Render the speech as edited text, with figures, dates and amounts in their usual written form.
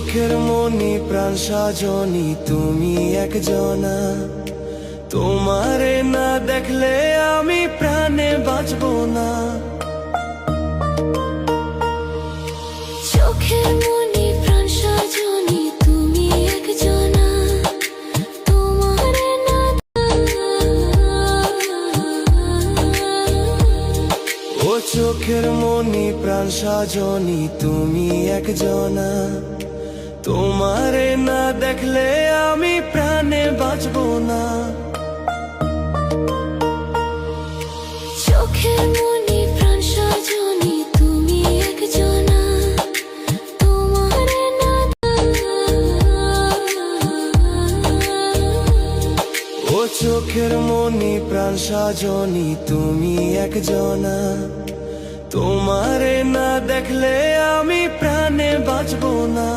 চোখের মনি প্রাণ সাজনি তুমি একজনা, তোমারে না দেখলে আমি প্রাণে বাঁচবো না। চোখের মনি প্রাণ সাজনি তুমি একজনা, তোমারে না ও চোখের মনি প্রাণ সাজনি তুমি একজনা, তোমারে না দেখলে আমি প্রাণে বাঁচবো না। চোখের মনি প্রাণ সাজনি তুমি একজনা, তোমারে না ও চোখের মনি প্রাণ সাজনি তুমি একজনা, তোমারে না দেখলে আমি প্রাণে বাঁচবো না।